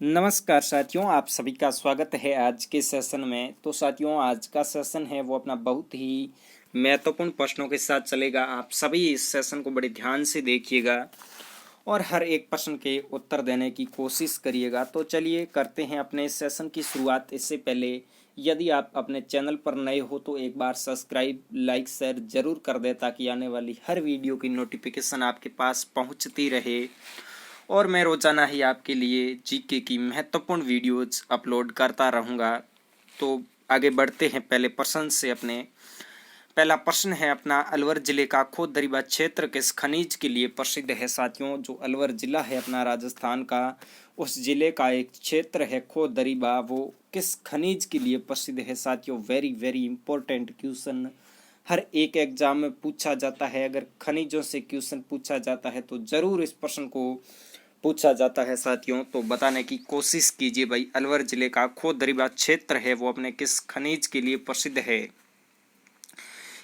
नमस्कार साथियों, आप सभी का स्वागत है आज के सेशन में। तो साथियों, आज का सेशन है वो अपना बहुत ही महत्वपूर्ण प्रश्नों के साथ चलेगा। आप सभी इस सेशन को बड़े ध्यान से देखिएगा और हर एक प्रश्न के उत्तर देने की कोशिश करिएगा। तो चलिए करते हैं अपने इस सेशन की शुरुआत। इससे पहले यदि आप अपने चैनल पर नए हो तो एक बार सब्सक्राइब, लाइक, शेयर जरूर कर दें ताकि आने वाली हर वीडियो की नोटिफिकेशन आपके पास पहुंचती रहे और मैं रोजाना ही आपके लिए जीके की महत्वपूर्ण वीडियोज अपलोड करता रहूँगा। तो आगे बढ़ते हैं पहले प्रश्न से। अपने पहला प्रश्न है अपना, अलवर जिले का खोद दरिबा क्षेत्र किस खनिज के लिए प्रसिद्ध है। साथियों, जो अलवर जिला है अपना राजस्थान का, उस जिले का एक क्षेत्र है खोद दरिबा, वो किस खनिज के लिए प्रसिद्ध है। साथियों, वेरी वेरी इंपॉर्टेंट क्वेश्चन हर एक एग्जाम में पूछा जाता है। अगर खनिजों से क्वेश्चन पूछा जाता है तो जरूर इस प्रश्न को पूछा जाता है। साथियों, तो बताने की कोशिश कीजिए भाई, अलवर जिले का खोद दरिबा क्षेत्र है वो अपने किस खनिज के लिए प्रसिद्ध है।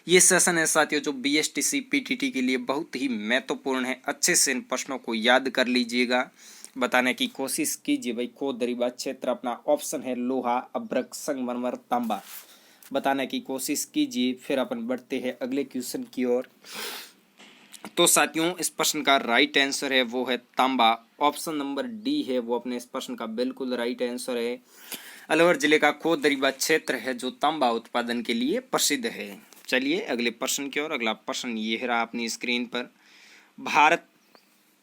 ये सेशन है साथियों जो बीएसटीसी पीटीटी के लिए बहुत ही महत्वपूर्ण है। अच्छे से इन प्रश्नों को याद कर लीजिएगा, बताने की कोशिश कीजिए भाई। खोद दरिबा क्षेत्र अपना ऑप्शन है लोहा, अभ्रक, संगमरमर, तांबा। बताने की कोशिश कीजिए। फिर अपन बढ़ते हैं अगले क्वेश्चन की ओर। तो साथियों, इस प्रश्न का राइट आंसर है वो है तांबा। ऑप्शन नंबर डी है वो अपने इस प्रश्न का बिल्कुल राइट आंसर है। अलवर जिले का खोद दरिबा क्षेत्र है जो तांबा उत्पादन के लिए प्रसिद्ध है। चलिए अगले प्रश्न की ओर। अगला प्रश्न ये रहा अपनी स्क्रीन पर। भारत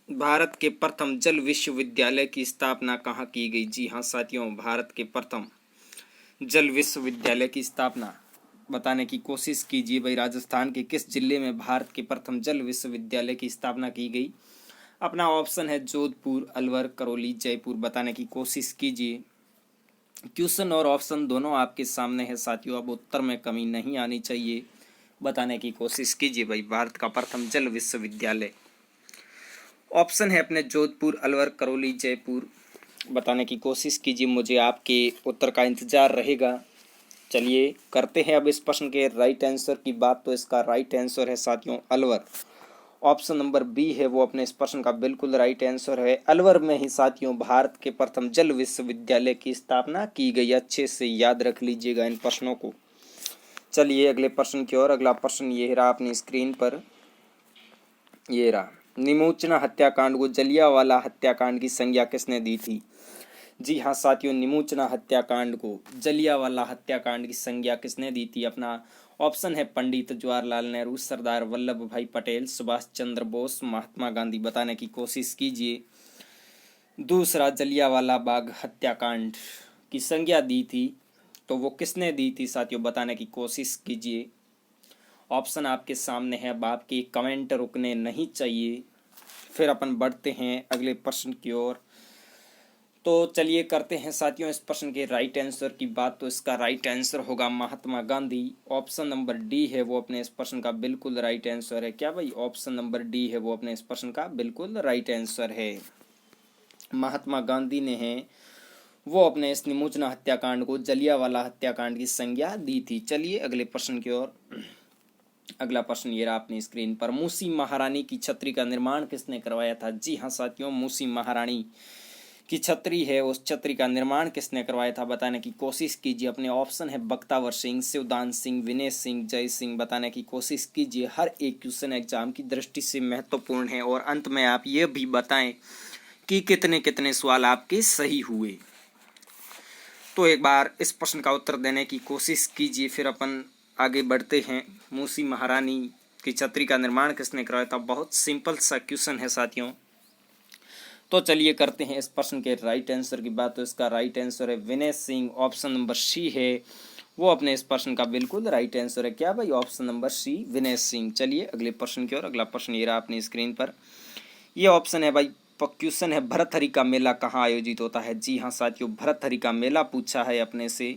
भारत के प्रथम जल विश्वविद्यालय की स्थापना कहाँ की गई। जी हाँ साथियों, भारत के प्रथम जल विश्वविद्यालय की स्थापना बताने की कोशिश कीजिए भाई। राजस्थान के किस जिले में भारत के प्रथम जल विश्वविद्यालय की स्थापना की गई। अपना ऑप्शन है जोधपुर, अलवर, करौली, जयपुर। बताने की कोशिश कीजिए। क्वेश्चन और ऑप्शन दोनों आपके सामने है साथियों, अब उत्तर में कमी नहीं आनी चाहिए। बताने की कोशिश कीजिए भाई, भारत का प्रथम जल विश्वविद्यालय। ऑप्शन है अपने जोधपुर, अलवर, करौली, जयपुर। बताने की कोशिश कीजिए, मुझे आपके उत्तर का इंतजार रहेगा। चलिए करते हैं अब इस प्रश्न के राइट आंसर की बात। तो इसका राइट आंसर है साथियों अलवर। ऑप्शन नंबर बी है वो अपने इस प्रश्न का बिल्कुल राइट आंसर है। अलवर में ही साथियों भारत के प्रथम जल विश्वविद्यालय की स्थापना की गई। अच्छे से याद रख लीजिएगा इन प्रश्नों को। चलिए अगले प्रश्न की ओर। अगला प्रश्न ये रहा अपनी स्क्रीन पर, ये रहा। निमोचना हत्याकांड को जलियांवाला हत्याकांड की संज्ञा किसने दी थी। जी हाँ साथियों, निमोचना हत्याकांड को जलियांवाला हत्याकांड की संज्ञा किसने दी थी। अपना ऑप्शन है पंडित जवाहरलाल नेहरू, सरदार वल्लभ भाई पटेल, सुभाष चंद्र बोस, महात्मा गांधी। बताने की कोशिश कीजिए। दूसरा, जलियांवाला बाग हत्याकांड की संज्ञा दी थी तो वो किसने दी थी साथियों, बताने की कोशिश कीजिए। ऑप्शन आपके सामने है, अब आपके कमेंट रुकने नहीं चाहिए। फिर अपन बढ़ते हैं अगले प्रश्न की ओर। तो चलिए करते हैं साथियों इस प्रश्न के राइट आंसर की बात। तो इसका राइट आंसर होगा Mahatma Gandhi. Option number D है वो अपने इस प्रश्न का बिल्कुल राइट आंसर है। क्या भाई, ऑप्शन नंबर डी है वो अपने इस प्रश्न का बिल्कुल राइट आंसर है। महात्मा गांधी ने है वो अपने इस निमोचना हत्याकांड को जलियांवाला हत्याकांड की संज्ञा दी थी। चलिए अगले प्रश्न की ओर। अगला प्रश्न ये रहा अपनी स्क्रीन पर। मूसी महारानी की छतरी का निर्माण किसने करवाया था। जी हाँ साथियों, मूसी महारानी की छतरी है उस छतरी का निर्माण किसने करवाया था। बताने की कोशिश कीजिए। अपने ऑप्शन है बख्तावर सिंह, शिवदान सिंह, विनय सिंह, जय सिंह। बताने की कोशिश कीजिए। हर एक क्वेश्चन एग्जाम की दृष्टि से महत्वपूर्ण है और अंत में आप ये भी बताएं कि कितने कितने सवाल आपके सही हुए। तो एक बार इस प्रश्न का उत्तर देने की कोशिश कीजिए, फिर अपन आगे बढ़ते हैं। मूसी महारानी की छतरी का निर्माण किसने करवाया था। बहुत सिंपल सा क्वेश्चन है साथियों। तो चलिए करते हैं इस प्रश्न के राइट आंसर की बात। तो इसका राइट आंसर है Vinay Singh. Option number C है वो अपने इस प्रश्न का बिल्कुल राइट आंसर है। क्या भाई, option number C, Vinay Singh. चलिए अगले प्रश्न की ओर। अगला प्रश्न ये रहा अपनी स्क्रीन पर। ये ऑप्शन है भाई, क्वेश्चन है भरथरी का मेला कहाँ आयोजित होता है। जी हाँ साथियों, भरथरी का मेला पूछा है अपने से।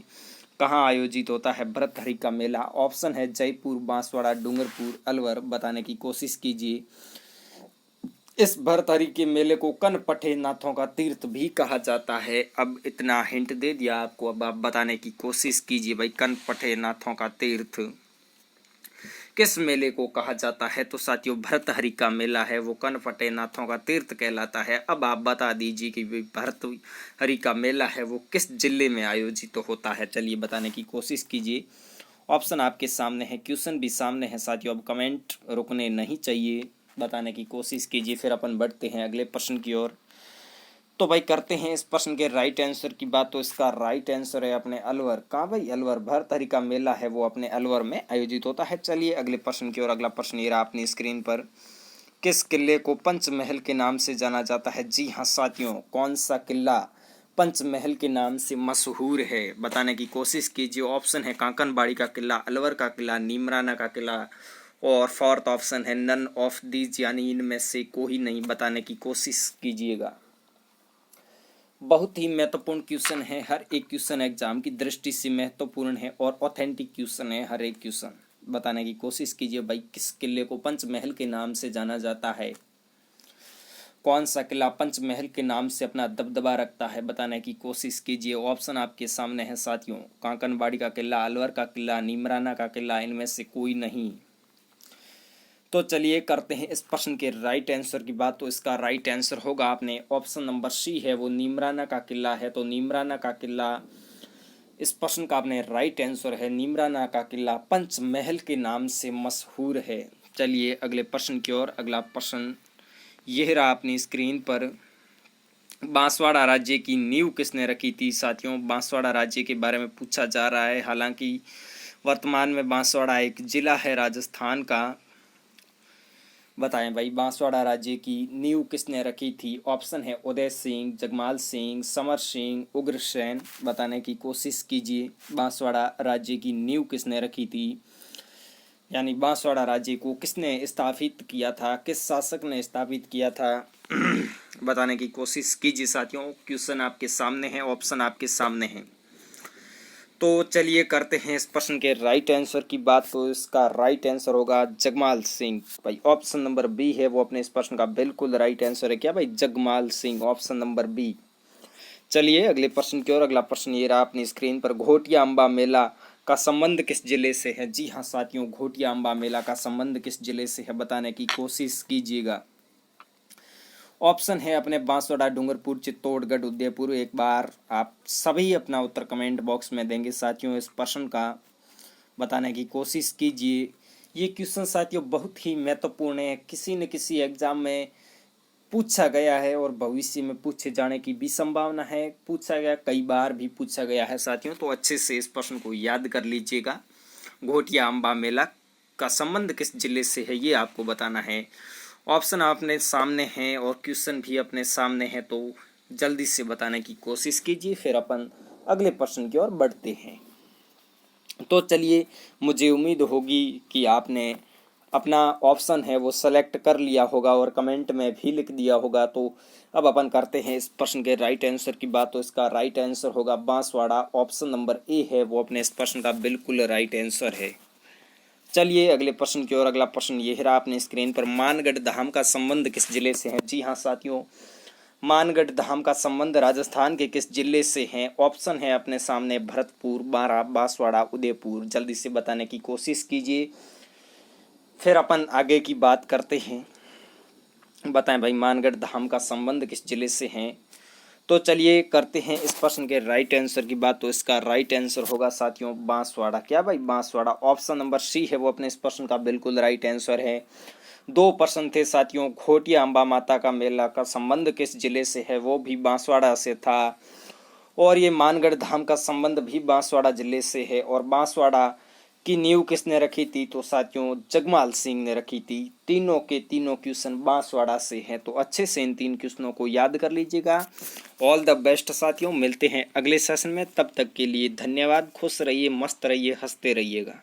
कहाँ आयोजित होता है भरथरी का मेला। ऑप्शन है जयपुर, बांसवाड़ा, डूंगरपुर, अलवर। बताने की कोशिश कीजिए। इस भरथरी के मेले को कनपटे नाथों का तीर्थ भी कहा जाता है। अब इतना हिंट दे दिया आपको, अब आप बताने की कोशिश कीजिए भाई, कनपटे नाथों का तीर्थ किस मेले को कहा जाता है? तो साथियों भर्तहरि का मेला है वो कनपटे नाथों का तीर्थ कहलाता है। अब आप बता दीजिए कि भर्तहरि का मेला है वो किस जिले में आयोजित होता है। चलिए बताने की कोशिश कीजिए। ऑप्शन आपके सामने है, क्वेश्चन भी सामने है साथियों। अब कमेंट रुकने नहीं चाहिए, बताने की कोशिश कीजिए। फिर अपन बढ़ते हैं अगले प्रश्न की ओर। तो भाई करते हैं इस प्रश्न के राइट आंसर की बात। तो इसका राइट आंसर है अपने अलवर। कहाँ भाई? अलवर। भर्तहरि का मेला है वो अपने अलवर में आयोजित होता है। चलिए अगले प्रश्न की ओर। अगला प्रश्न ये रहा अपनी स्क्रीन पर। किस किले को पंचमहल के नाम से जाना जाता है? जी हाँ साथियों, कौन सा किला पंचमहल के नाम से मशहूर है? बताने की कोशिश कीजिए। ऑप्शन है कांकनबाड़ी का किला, अलवर का किला, नीमराना का किला, और फोर्थ ऑप्शन है नन ऑफ दीज, यानी इनमें से कोई नहीं। बताने की कोशिश कीजिएगा। बहुत ही महत्वपूर्ण क्वेश्चन है, हर एक क्वेश्चन एग्जाम की दृष्टि से महत्वपूर्ण है और ऑथेंटिक क्वेश्चन है हर एक क्वेश्चन। बताने की कोशिश कीजिए भाई, किस किले को पंचमहल के नाम से जाना जाता है? कौन सा किला पंचमहल के नाम से अपना दबदबा रखता है? बताने की कोशिश कीजिए। ऑप्शन आपके सामने है साथियों, कांकनबाड़ी का किला, अलवर का किला, नीमराना का किला, इनमें से कोई नहीं। तो चलिए करते हैं इस प्रश्न के राइट आंसर की बात। तो इसका राइट आंसर होगा अपने ऑप्शन नंबर सी है वो नीमराना का किला है। तो नीमराना का किला इस प्रश्न का अपने राइट आंसर है। नीमराना का किला पंचमहल के नाम से मशहूर है। चलिए अगले प्रश्न की ओर। अगला प्रश्न यह रहा अपनी स्क्रीन पर। बांसवाड़ा राज्य की नींव किसने रखी थी? साथियों बांसवाड़ा राज्य के बारे में पूछा जा रहा है। हालांकि वर्तमान में बांसवाड़ा एक जिला है राजस्थान का। बताएं भाई, बांसवाड़ा राज्य की नींव किसने रखी थी? ऑप्शन है उदय सिंह, जगमाल सिंह, समर सिंह, उग्रसेन। बताने की कोशिश कीजिए। बांसवाड़ा राज्य की नींव किसने रखी थी, यानी बांसवाड़ा राज्य को किसने स्थापित किया था, किस शासक ने स्थापित किया था? बताने की कोशिश कीजिए साथियों। क्वेश्चन आपके सामने है, ऑप्शन आपके सामने है। तो चलिए करते हैं इस प्रश्न के राइट आंसर की बात। तो इसका राइट आंसर होगा जगमाल सिंह। भाई ऑप्शन नंबर बी है वो अपने इस प्रश्न का बिल्कुल राइट आंसर है। क्या भाई? Jagmal Singh, option number B. चलिए अगले प्रश्न की ओर। अगला प्रश्न ये रहा अपनी स्क्रीन पर। घोटिया अम्बा मेला का संबंध किस जिले से है? जी हाँ साथियों, घोटिया अम्बा मेला का संबंध किस जिले से है? बताने की कोशिश कीजिएगा। ऑप्शन है अपने बांसवाड़ा, डूंगरपुर, चित्तौड़गढ़, उदयपुर। एक बार आप सभी अपना उत्तर कमेंट बॉक्स में देंगे साथियों। इस प्रश्न का बताने की कोशिश कीजिए। ये क्वेश्चन साथियों बहुत ही महत्वपूर्ण है, किसी न किसी एग्जाम में पूछा गया है और भविष्य में पूछे जाने की भी संभावना है। पूछा गया, कई बार भी पूछा गया है साथियों। तो अच्छे से इस प्रश्न को याद कर लीजिएगा। घोटिया अम्बा मेला का संबंध किस जिले से है, ये आपको बताना है। ऑप्शन आपने सामने हैं और क्वेश्चन भी अपने सामने है, तो जल्दी से बताने की कोशिश कीजिए। फिर अपन अगले प्रश्न की ओर बढ़ते हैं। तो चलिए, मुझे उम्मीद होगी कि आपने अपना ऑप्शन है वो सेलेक्ट कर लिया होगा और कमेंट में भी लिख दिया होगा। तो अब अपन करते हैं इस प्रश्न के राइट आंसर की बात। तो इसका राइट आंसर होगा बांसवाड़ा। ऑप्शन नंबर ए है वो अपने इस प्रश्न का बिल्कुल राइट आंसर है। चलिए अगले प्रश्न की ओर। अगला प्रश्न ये रहा अपनी स्क्रीन पर। मानगढ़ धाम का संबंध किस जिले से है? जी हाँ साथियों, मानगढ़ धाम का संबंध राजस्थान के किस जिले से है? ऑप्शन है अपने सामने भरतपुर, बारां, बांसवाड़ा, उदयपुर। जल्दी से बताने की कोशिश कीजिए, फिर अपन आगे की बात करते हैं। बताएं भाई, मानगढ़ धाम का संबंध किस जिले से है? तो चलिए करते हैं इस प्रश्न के राइट आंसर की बात। तो इसका राइट आंसर होगा साथियों बांसवाड़ा। क्या भाई? बांसवाड़ा। ऑप्शन नंबर सी है वो अपने इस प्रश्न का बिल्कुल राइट आंसर है। 2 प्रश्न थे साथियों। घोटिया अम्बा माता का मेला का संबंध किस जिले से है, वो भी बांसवाड़ा से था। और ये मानगढ़ धाम का संबंध भी बांसवाड़ा जिले से है। और बांसवाड़ा की नींव किसने रखी थी? तो साथियों जगमाल सिंह ने रखी थी। तीनों के तीनों क्वेश्चन बांसवाड़ा से हैं, तो अच्छे से इन 3 क्वेश्चनों को याद कर लीजिएगा। ऑल द बेस्ट साथियों, मिलते हैं अगले सेशन में। तब तक के लिए धन्यवाद। खुश रहिए, मस्त रहिए, हंसते रहिएगा।